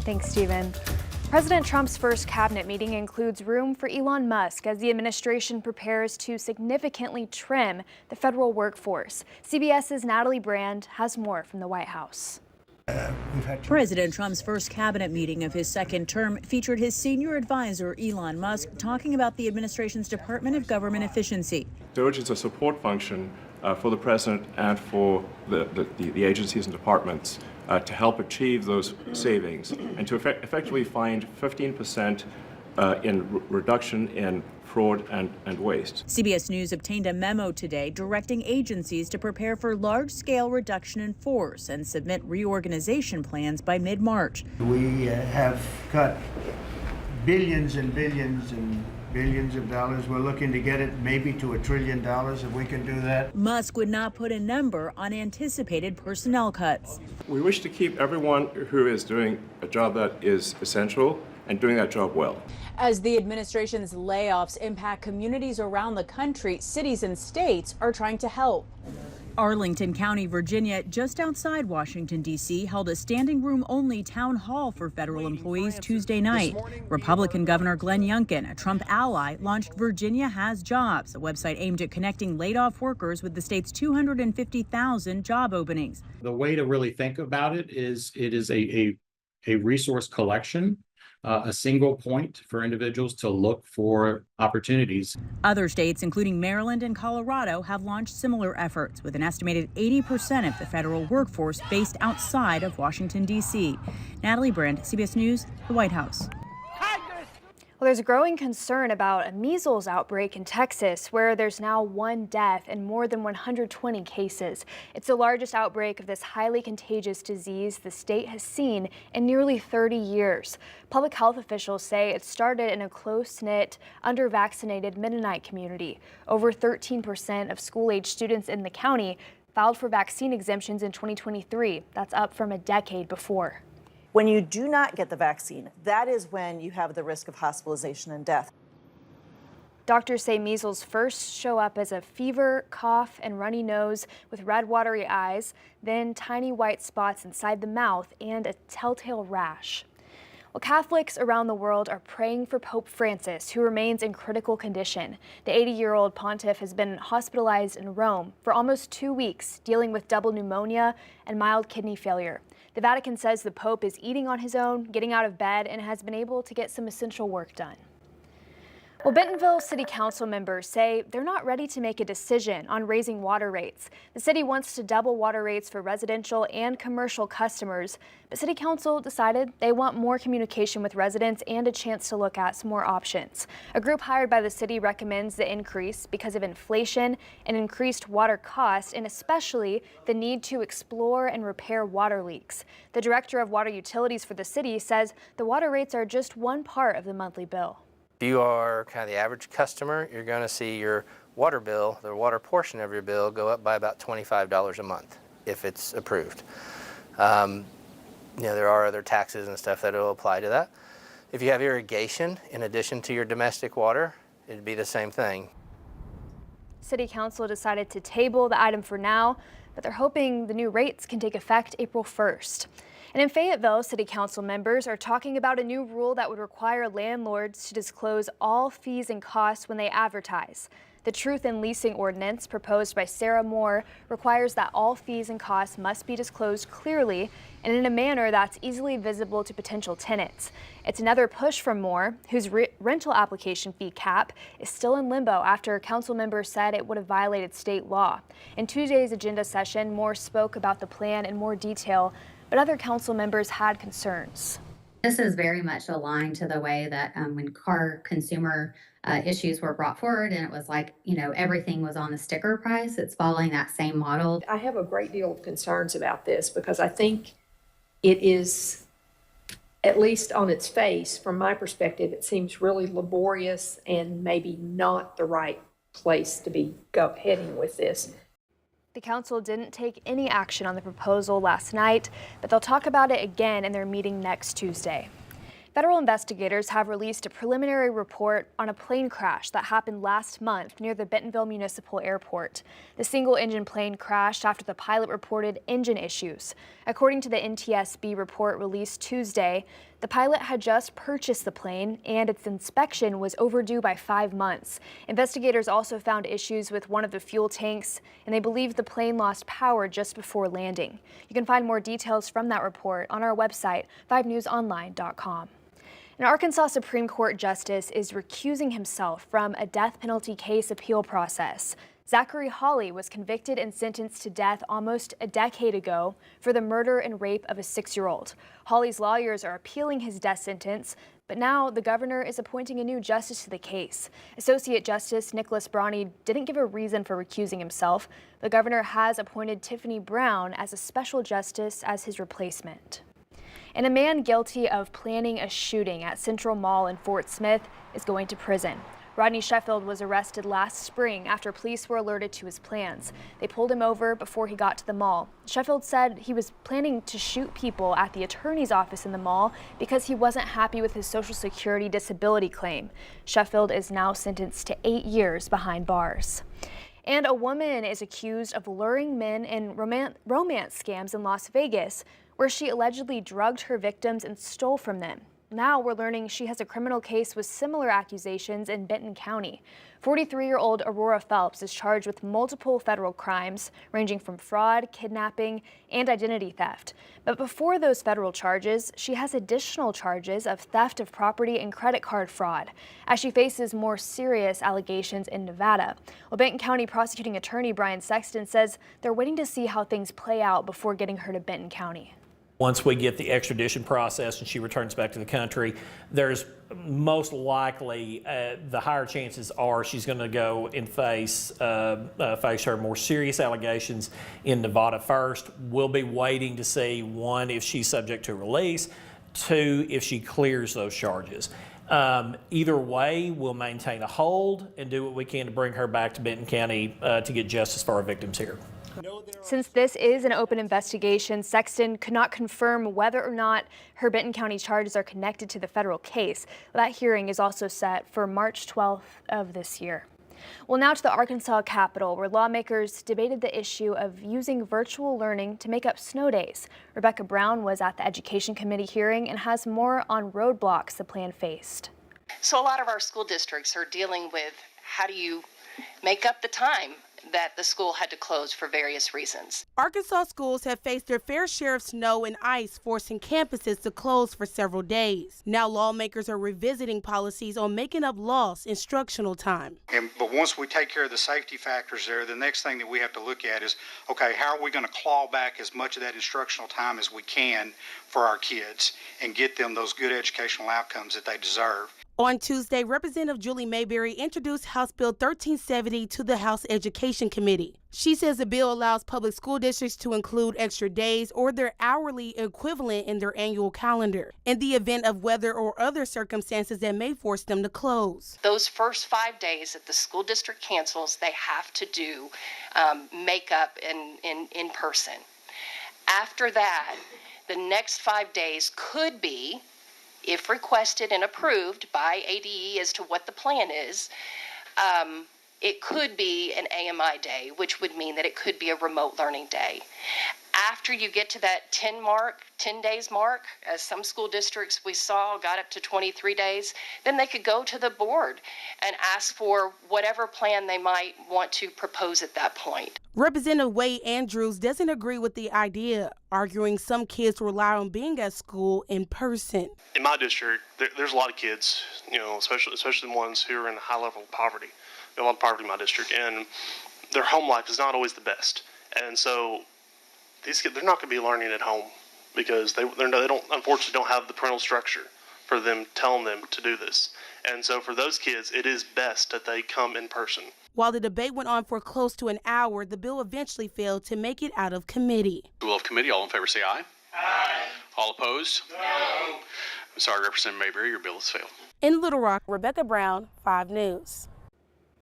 Thanks, Stephen. President Trump's first cabinet meeting includes room for Elon Musk as the administration prepares to significantly trim the federal workforce. CBS's Natalie Brand has more from the White House. President Trump's first cabinet meeting of his second term featured his senior advisor, Elon Musk, talking about the administration's Department of Government Efficiency. DOGE is a support function for the president and for the agencies and departments to help achieve those savings and to effectively find 15% in reduction in fraud and waste. CBS News obtained a memo today directing agencies to prepare for large-scale reduction in force and submit reorganization plans by mid-March. We have cut billions and billions and billions of dollars. We're looking to get it maybe to $1 trillion if we can do that. Musk would not put a number on anticipated personnel cuts. We wish to keep everyone who is doing a job that is essential and doing that job well. As the administration's layoffs impact communities around the country, cities and states are trying to help. Arlington County, Virginia, just outside Washington, D.C., held a standing room only town hall for federal employees Tuesday night. Republican Governor Glenn Youngkin, a Trump ally, launched Virginia Has Jobs, a website aimed at connecting laid off workers with the state's 250,000 job openings. The way to really think about it is a resource collection. A single point for individuals to look for opportunities. Other states, including Maryland and Colorado, have launched similar efforts, with an estimated 80% of the federal workforce based outside of Washington, D.C. Natalie Brand, CBS News, the White House. Well, there's a growing concern about a measles outbreak in Texas, where there's now 1 death and more than 120 cases. It's the largest outbreak of this highly contagious disease the state has seen in nearly 30 years. Public health officials say it started in a close-knit, under-vaccinated Mennonite community. Over 13% of school-age students in the county filed for vaccine exemptions in 2023. That's up from a decade before. When you do not get the vaccine, that is when you have the risk of hospitalization and death. Doctors say measles first show up as a fever, cough, and runny nose with red, watery eyes, then tiny white spots inside the mouth and a telltale rash. Well, Catholics around the world are praying for Pope Francis, who remains in critical condition. The 80-year-old pontiff has been hospitalized in Rome for almost 2 weeks, dealing with double pneumonia and mild kidney failure. The Vatican says the Pope is eating on his own, getting out of bed, and has been able to get some essential work done. Well, Bentonville City Council members say they're not ready to make a decision on raising water rates. The city wants to double water rates for residential and commercial customers, but City Council decided they want more communication with residents and a chance to look at some more options. A group hired by the city recommends the increase because of inflation and increased water costs, and especially the need to explore and repair water leaks. The director of water utilities for the city says the water rates are just one part of the monthly bill. If you are kind of the average customer, you're going to see your water bill, the water portion of your bill, go up by about $25 a month if it's approved. There are other taxes and stuff that will apply to that. If you have irrigation in addition to your domestic water, it'd be the same thing. City Council decided to table the item for now, but they're hoping the new rates can take effect April 1st. And in Fayetteville, City Council members are talking about a new rule that would require landlords to disclose all fees and costs when they advertise. The Truth in Leasing ordinance, proposed by Sarah Moore, requires that all fees and costs must be disclosed clearly and in a manner that's easily visible to potential tenants. It's another push from Moore, whose rental application fee cap is still in limbo after council members said it would have violated state law. In Tuesday's agenda session, Moore spoke about the plan in more detail, but other council members had concerns. This is very much aligned to the way that when car consumer issues were brought forward, and it was like, everything was on the sticker price. It's following that same model. I have a great deal of concerns about this because I think it is, at least on its face, from my perspective, it seems really laborious and maybe not the right place to be heading with this. The council didn't take any action on the proposal last night, but they'll talk about it again in their meeting next Tuesday. Federal investigators have released a preliminary report on a plane crash that happened last month near the Bentonville Municipal Airport. The single-engine plane crashed after the pilot reported engine issues. According to the NTSB report released Tuesday, The pilot had just purchased the plane, and its inspection was overdue by 5 months. Investigators also found issues with one of the fuel tanks, and they believe the plane lost power just before landing. You can find more details from that report on our website, 5newsonline.com. An Arkansas Supreme Court justice is recusing himself from a death penalty case appeal process. Zachary Hawley was convicted and sentenced to death almost a decade ago for the murder and rape of a 6-year-old. Hawley's lawyers are appealing his death sentence, but now the governor is appointing a new justice to the case. Associate Justice Nicholas Bronny didn't give a reason for recusing himself. The governor has appointed Tiffany Brown as a special justice as his replacement. And a man guilty of planning a shooting at Central Mall in Fort Smith is going to prison. Rodney Sheffield was arrested last spring after police were alerted to his plans. They pulled him over before he got to the mall. Sheffield said he was planning to shoot people at the attorney's office in the mall because he wasn't happy with his Social Security disability claim. Sheffield is now sentenced to 8 years behind bars. And a woman is accused of luring men in romance scams in Las Vegas, where she allegedly drugged her victims and stole from them. Now we're learning she has a criminal case with similar accusations in Benton County. 43-year-old Aurora Phelps is charged with multiple federal crimes, ranging from fraud, kidnapping, and identity theft. But before those federal charges, she has additional charges of theft of property and credit card fraud, as she faces more serious allegations in Nevada. Well, Benton County Prosecuting Attorney Brian Sexton says they're waiting to see how things play out before getting her to Benton County. Once we get the extradition process and she returns back to the country, there's most likely the higher chances are she's going to go and face her more serious allegations in Nevada first. We'll be waiting to see, one, if she's subject to release, two, if she clears those charges. Either way, we'll maintain a hold and do what we can to bring her back to Benton County to get justice for our victims here. Since this is an open investigation, Sexton could not confirm whether or not her Benton County charges are connected to the federal case. That hearing is also set for March 12th of this year. Well, now to the Arkansas Capitol, where lawmakers debated the issue of using virtual learning to make up snow days. Rebecca Brown was at the Education Committee hearing and has more on roadblocks the plan faced. So a lot of our school districts are dealing with how do you make up the time that the school had to close for various reasons. Arkansas schools have faced their fair share of snow and ice, forcing campuses to close for several days. Now lawmakers are revisiting policies on making up lost instructional time. But once we take care of the safety factors there, the next thing that we have to look at is, okay, how are we going to claw back as much of that instructional time as we can for our kids and get them those good educational outcomes that they deserve? On Tuesday, Representative Julie Mayberry introduced House Bill 1370 to the House Education Committee. She says the bill allows public school districts to include extra days or their hourly equivalent in their annual calendar in the event of weather or other circumstances that may force them to close. Those first 5 days that the school district cancels, they have to do makeup in person. After that, the next 5 days could be, if requested and approved by ADE as to what the plan is, it could be an AMI day, which would mean that it could be a remote learning day. After you get to that 10 days mark, as some school districts we saw got up to 23 days, then they could go to the board and ask for whatever plan they might want to propose at that point. Representative Wade Andrews doesn't agree with the idea, arguing some kids rely on being at school in person. In my district, there's a lot of kids, especially the ones who are in high level of poverty. There's a lot of poverty in my district, and their home life is not always the best. And so these kids, they're not going to be learning at home because they unfortunately don't have the parental structure for them telling them to do this. And so for those kids, it is best that they come in person. While the debate went on for close to an hour, the bill eventually failed to make it out of committee. Will of committee, all in favor say aye. Aye. All opposed? No. I'm sorry, Representative Mayberry, your bill has failed. In Little Rock, Rebecca Brown, 5 News.